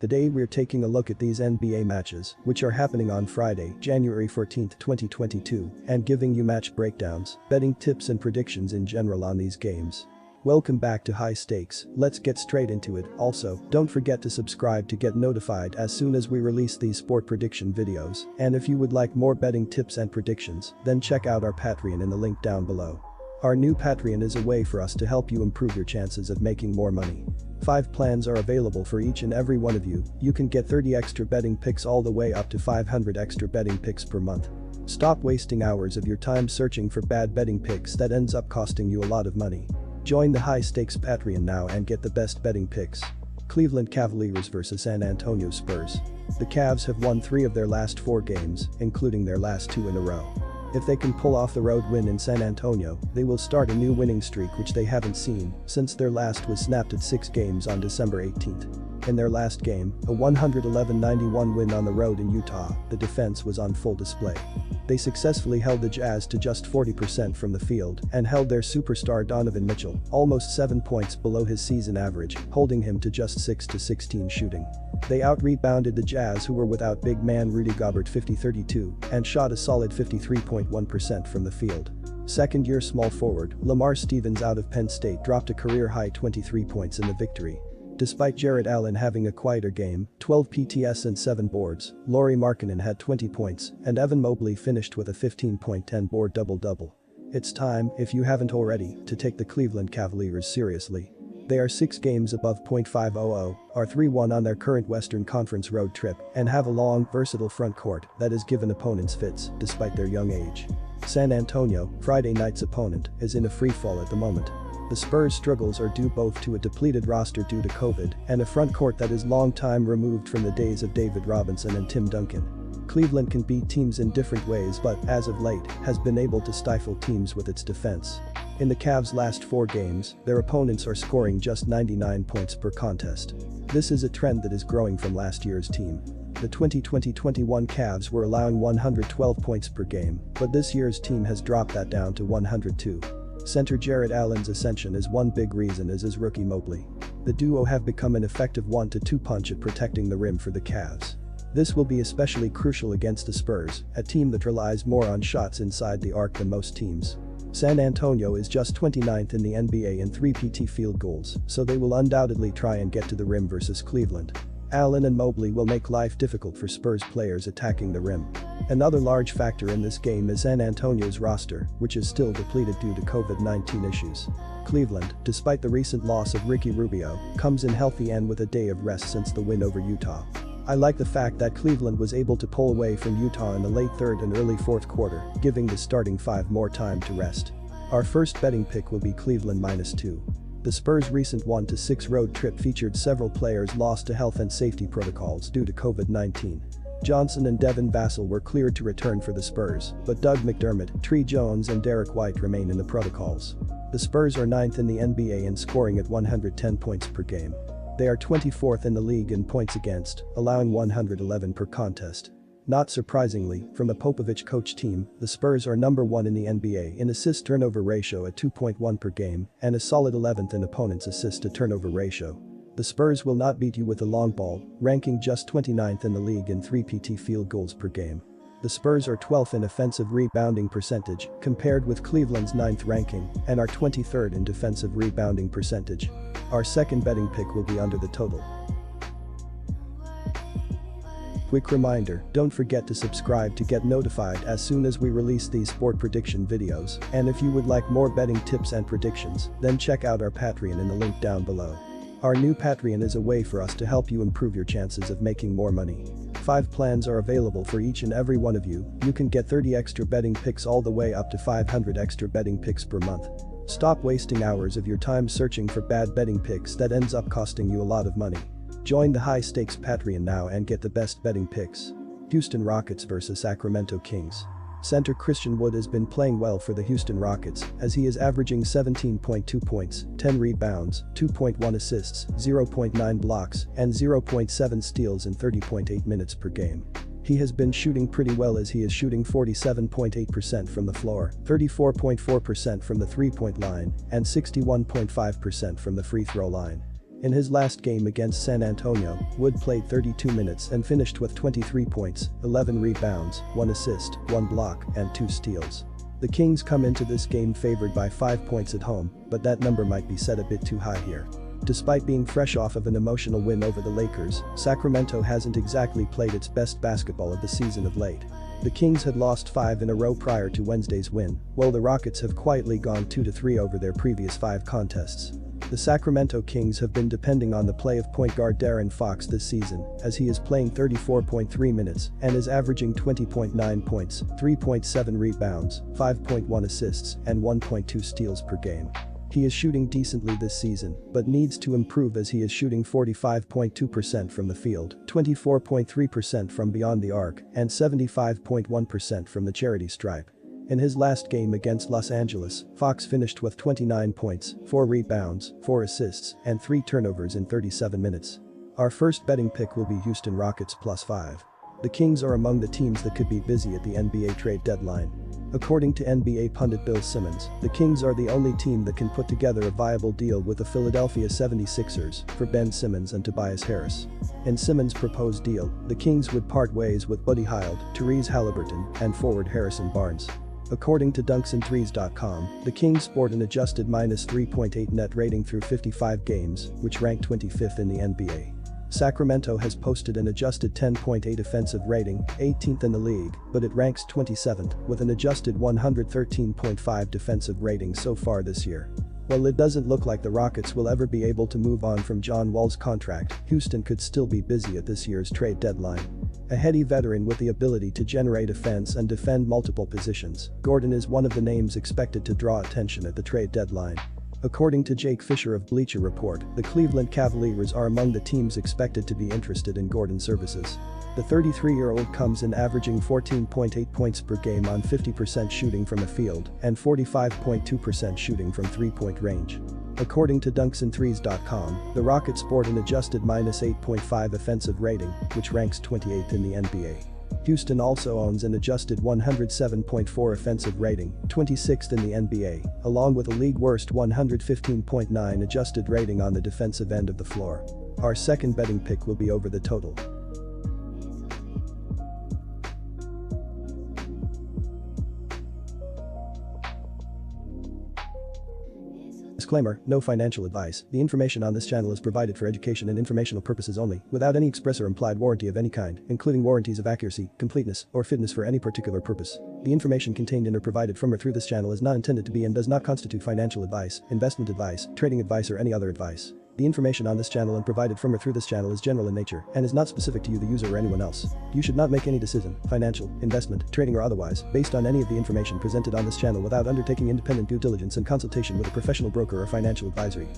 Today we're taking a look at these NBA matches, which are happening on Friday, January 14, 2022, and giving you match breakdowns, betting tips and predictions in general on these games. Welcome back to High Stakes, let's get straight into it. Also, don't forget to subscribe to get notified as soon as we release these sport prediction videos, and if you would like more betting tips and predictions, then check out our Patreon in the link down below. Our new Patreon is a way for us to help you improve your chances of making more money. 5 plans are available for each and every one of you. You can get 30 extra betting picks all the way up to 500 extra betting picks per month. Stop wasting hours of your time searching for bad betting picks that ends up costing you a lot of money. Join the High Stakes Patreon now and get the best betting picks. Cleveland Cavaliers vs San Antonio Spurs. The Cavs have won 3 of their last 4 games, including their last 2 in a row. If they can pull off the road win in San Antonio, they will start a new winning streak which they haven't seen since their last was snapped at 6 games on December 18th. In their last game, a 111-91 win on the road in Utah, the defense was on full display. They successfully held the Jazz to just 40% from the field and held their superstar Donovan Mitchell almost 7 points below his season average, holding him to just 6-16 shooting. They out-rebounded the Jazz, who were without big man Rudy Gobert 50-32 and shot a solid 53.1% from the field. Second-year small forward Lamar Stevens out of Penn State dropped a career-high 23 points in the victory. Despite Jarrett Allen having a quieter game, 12 PTS and 7 boards, Lauri Markkanen had 20 points and Evan Mobley finished with a 15.10 board double-double. It's time, if you haven't already, to take the Cleveland Cavaliers seriously. They are 6 games above .500, are 3-1 on their current Western Conference road trip, and have a long, versatile front court that has given opponents fits despite their young age. San Antonio, Friday night's opponent, is in a free fall at the moment. The Spurs' struggles are due both to a depleted roster due to COVID and a front court that is long time removed from the days of David Robinson and Tim Duncan. Cleveland can beat teams in different ways but, as of late, has been able to stifle teams with its defense. In the Cavs' last 4 games, their opponents are scoring just 99 points per contest. This is a trend that is growing from last year's team. The 2020-21 Cavs were allowing 112 points per game, but this year's team has dropped that down to 102. Center Jarrett Allen's ascension is one big reason, as is rookie Mobley. The duo have become an effective 1-2 punch at protecting the rim for the Cavs. This will be especially crucial against the Spurs, a team that relies more on shots inside the arc than most teams. San Antonio is just 29th in the NBA in 3 PT field goals, so they will undoubtedly try and get to the rim versus Cleveland. Allen and Mobley will make life difficult for Spurs players attacking the rim. Another large factor in this game is San Antonio's roster, which is still depleted due to COVID-19 issues. Cleveland, despite the recent loss of Ricky Rubio, comes in healthy and with a day of rest since the win over Utah. I like the fact that Cleveland was able to pull away from Utah in the late 3rd and early 4th quarter, giving the starting 5 more time to rest. Our first betting pick will be Cleveland -2. The Spurs' recent 1-6 road trip featured several players lost to health and safety protocols due to COVID-19. Johnson and Devin Vassell were cleared to return for the Spurs, but Doug McDermott, Trey Jones and Derek White remain in the protocols. The Spurs are 9th in the NBA in scoring at 110 points per game. They are 24th in the league in points against, allowing 111 per contest. Not surprisingly, from a Popovich-coached team, the Spurs are number 1 in the NBA in assist-turnover ratio at 2.1 per game and a solid 11th in opponents' assist-to-turnover ratio. The Spurs will not beat you with the long ball, ranking just 29th in the league in 3 PT field goals per game. The Spurs are 12th in offensive rebounding percentage, compared with Cleveland's 9th ranking, and are 23rd in defensive rebounding percentage. Our second betting pick will be under the total. Quick reminder, don't forget to subscribe to get notified as soon as we release these sport prediction videos, and if you would like more betting tips and predictions, then check out our Patreon in the link down below. Our new Patreon is a way for us to help you improve your chances of making more money. 5 plans are available for each and every one of you. You can get 30 extra betting picks all the way up to 500 extra betting picks per month. Stop wasting hours of your time searching for bad betting picks that ends up costing you a lot of money. Join the High Stakes Patreon now and get the best betting picks. Houston Rockets vs Sacramento Kings. Center Christian Wood has been playing well for the Houston Rockets, as he is averaging 17.2 points, 10 rebounds, 2.1 assists, 0.9 blocks, and 0.7 steals in 30.8 minutes per game. He has been shooting pretty well, as he is shooting 47.8% from the floor, 34.4% from the 3-point line, and 61.5% from the free throw line. In his last game against San Antonio, Wood played 32 minutes and finished with 23 points, 11 rebounds, 1 assist, 1 block, and 2 steals. The Kings come into this game favored by 5 points at home, but that number might be set a bit too high here. Despite being fresh off of an emotional win over the Lakers, Sacramento hasn't exactly played its best basketball of the season of late. The Kings had lost 5 in a row prior to Wednesday's win, while the Rockets have quietly gone 2-3 over their previous 5 contests. The Sacramento Kings have been depending on the play of point guard De'Aaron Fox this season, as he is playing 34.3 minutes and is averaging 20.9 points, 3.7 rebounds, 5.1 assists, and 1.2 steals per game. He is shooting decently this season, but needs to improve as he is shooting 45.2% from the field, 24.3% from beyond the arc, and 75.1% from the charity stripe. In his last game against Los Angeles, Fox finished with 29 points, 4 rebounds, 4 assists, and 3 turnovers in 37 minutes. Our first betting pick will be Houston Rockets +5. The Kings are among the teams that could be busy at the NBA trade deadline. According to NBA pundit Bill Simmons, the Kings are the only team that can put together a viable deal with the Philadelphia 76ers for Ben Simmons and Tobias Harris. In Simmons' proposed deal, the Kings would part ways with Buddy Hield, Therese Halliburton, and forward Harrison Barnes. According to dunksandthrees.com, the Kings sport an adjusted -3.8 net rating through 55 games, which ranked 25th in the NBA. Sacramento has posted an adjusted 10.8 offensive rating, 18th in the league, but it ranks 27th with an adjusted 113.5 defensive rating so far this year. While it doesn't look like the Rockets will ever be able to move on from John Wall's contract, Houston could still be busy at this year's trade deadline. A heady veteran with the ability to generate offense and defend multiple positions, Gordon is one of the names expected to draw attention at the trade deadline. According to Jake Fisher of Bleacher Report, the Cleveland Cavaliers are among the teams expected to be interested in Gordon's services. The 33-year-old comes in averaging 14.8 points per game on 50% shooting from the field and 45.2% shooting from three-point range. According to dunksandthrees.com, the Rockets sport an adjusted -8.5 offensive rating, which ranks 28th in the NBA. Houston also owns an adjusted 107.4 offensive rating, 26th in the NBA, along with a league-worst 115.9 adjusted rating on the defensive end of the floor. Our second betting pick will be over the total. Disclaimer, no financial advice. The information on this channel is provided for education and informational purposes only, without any express or implied warranty of any kind, including warranties of accuracy, completeness, or fitness for any particular purpose. The information contained in or provided from or through this channel is not intended to be and does not constitute financial advice, investment advice, trading advice, or any other advice. The information on this channel and provided from or through this channel is general in nature and is not specific to you, the user, or anyone else. You should not make any decision, financial, investment, trading, or otherwise, based on any of the information presented on this channel without undertaking independent due diligence and consultation with a professional broker or financial advisory.